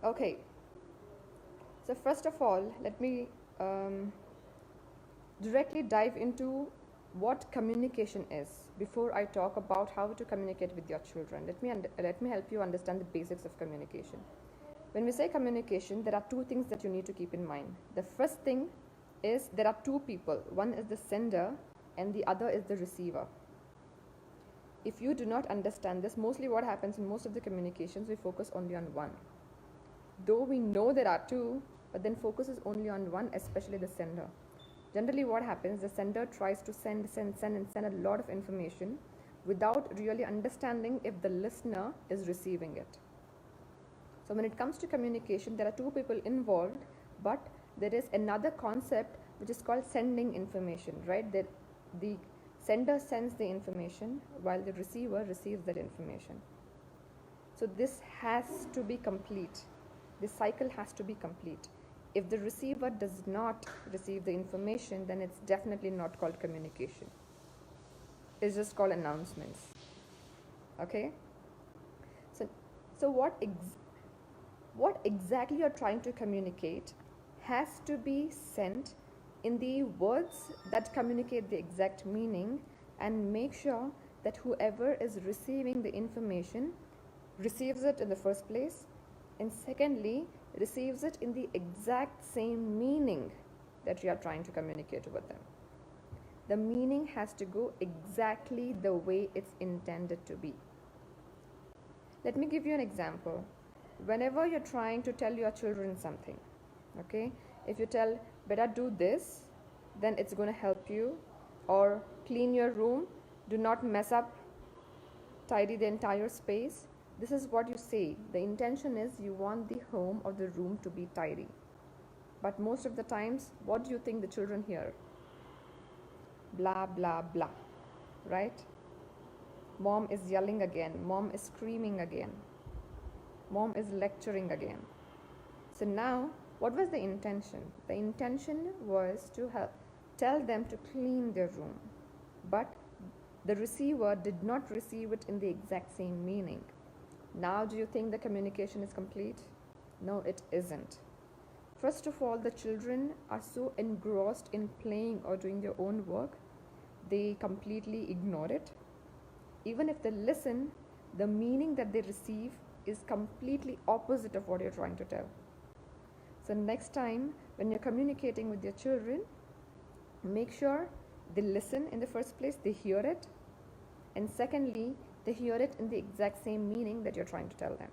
Okay, so first of all, let me um, directly dive into what communication is before I talk about how to communicate with your children. Let me help you understand the basics of communication. When we say communication, there are two things that you need to keep in mind. The first thing is there are two people. One is the sender and the other is the receiver. If you do not understand this, mostly what happens in most of the communications, we focus only on one. Though we know there are two, but then focus is only on one, especially the sender. Generally what happens, the sender tries to send a lot of information without really understanding if the listener is receiving it. So when it comes to communication, there are two people involved, but there is another concept which is called sending information, right? That the sender sends the information while the receiver receives that information. So this has to be complete. This cycle has to be complete. If the receiver does not receive the information, then it's definitely not called communication. It's just called announcements. Okay? So what exactly you're trying to communicate has to be sent in the words that communicate the exact meaning, and make sure that whoever is receiving the information receives it in the first place, and secondly, receives it in the exact same meaning that you are trying to communicate with them. The meaning has to go exactly the way it's intended to be. Let me give you an example. Whenever you're trying to tell your children something, okay, if you tell, better do this, then it's going to help you, or clean your room, do not mess up, tidy the entire space. This is what you say. The intention is you want the home or the room to be tidy. But most of the times, what do you think the children hear? Blah, blah, blah, right? Mom is yelling again. Mom is screaming again. Mom is lecturing again. So now, what was the intention? The intention was to tell them to clean their room. But the receiver did not receive it in the exact same meaning. Now, do you think the communication is complete? No, it isn't. First of all, the children are so engrossed in playing or doing their own work, they completely ignore it. Even if they listen, the meaning that they receive is completely opposite of what you're trying to tell. So next time when you're communicating with your children, make sure they listen in the first place, they hear it, and secondly, they hear it in the exact same meaning that you're trying to tell them.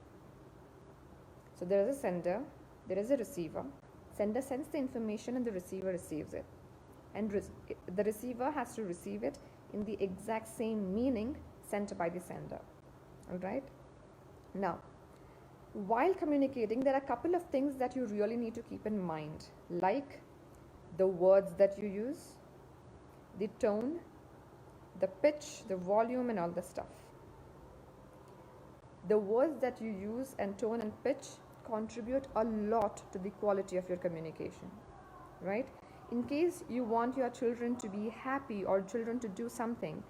So there is a sender, there is a receiver. Sender sends the information and the receiver receives it. And the receiver has to receive it in the exact same meaning sent by the sender. Alright? Now, while communicating, there are a couple of things that you really need to keep in mind, like the words that you use, the tone, the pitch, the volume, and all the stuff. The words that you use and tone and pitch contribute a lot to the quality of your communication, right? In case you want your children to be happy or children to do something,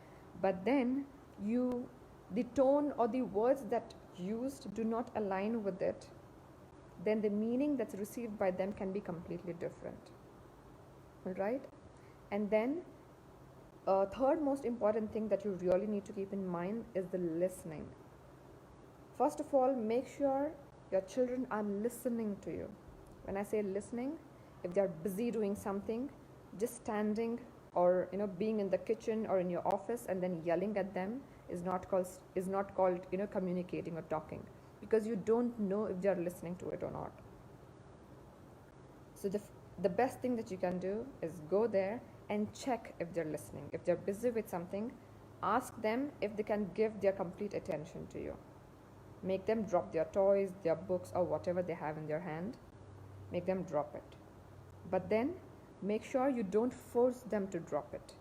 but then the tone or the words that used do not align with it, then the meaning that's received by them can be completely different. All right? And then a third most important thing that you really need to keep in mind is the listening. First of all, make sure your children are listening to you. When I say listening, if they are busy doing something, just standing or being in the kitchen or in your office and then yelling at them is not called communicating or talking, because you don't know if they are listening to it or not. So the best thing that you can do is go there and check if they're listening. If they're busy with something, ask them if they can give their complete attention to you. Make them drop their toys, their books, or whatever they have in their hand. Make them drop it. But then make sure you don't force them to drop it,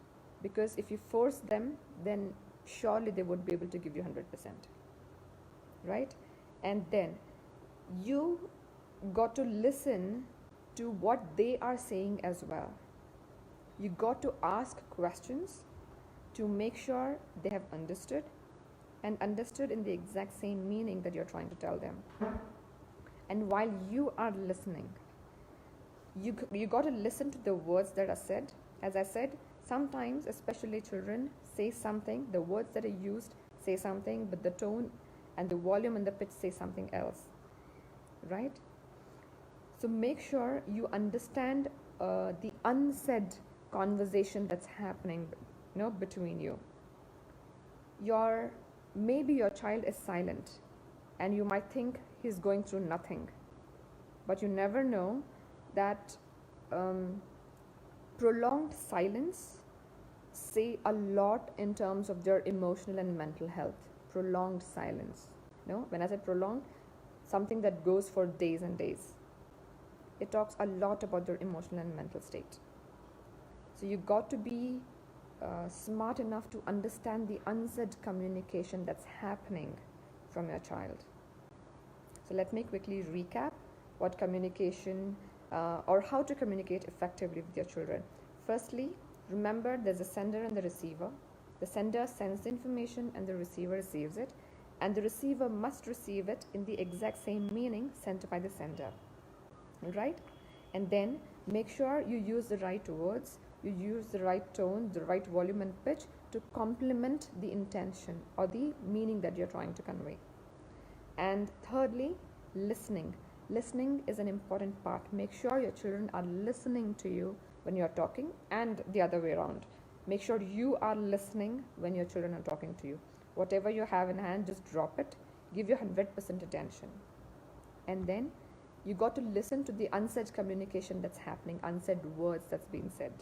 because if you force them, then surely they would be able to give you 100%, right? And then you got to listen to what they are saying as well. You got to ask questions to make sure they have understood, and understood in the exact same meaning that you're trying to tell them. And while you are listening, you got to listen to the words that are said. As I said, sometimes, especially children, say something, the words that are used say something, but the tone and the volume and the pitch say something else, right? So make sure you understand the unsaid conversation that's happening, between you. Maybe your child is silent, and you might think he's going through nothing, but you never know that prolonged silence say a lot in terms of their emotional and mental health. Prolonged silence. When I say prolonged, something that goes for days and days. It talks a lot about their emotional and mental state. So you got to be smart enough to understand the unsaid communication that's happening from your child. So let me quickly recap what communication or how to communicate effectively with your children. Firstly, remember there's a sender and the receiver. The sender sends the information and the receiver receives it, and the receiver must receive it in the exact same meaning sent by the sender. Right? And then make sure you use the right words, you use the right tone, the right volume and pitch to complement the intention or the meaning that you're trying to convey. And thirdly, listening. Listening is an important part. Make sure your children are listening to you when you're talking, and the other way around. Make sure you are listening when your children are talking to you. Whatever you have in hand, just drop it. Give your 100% attention. And then you got to listen to the unsaid communication that's happening, unsaid words that's being said.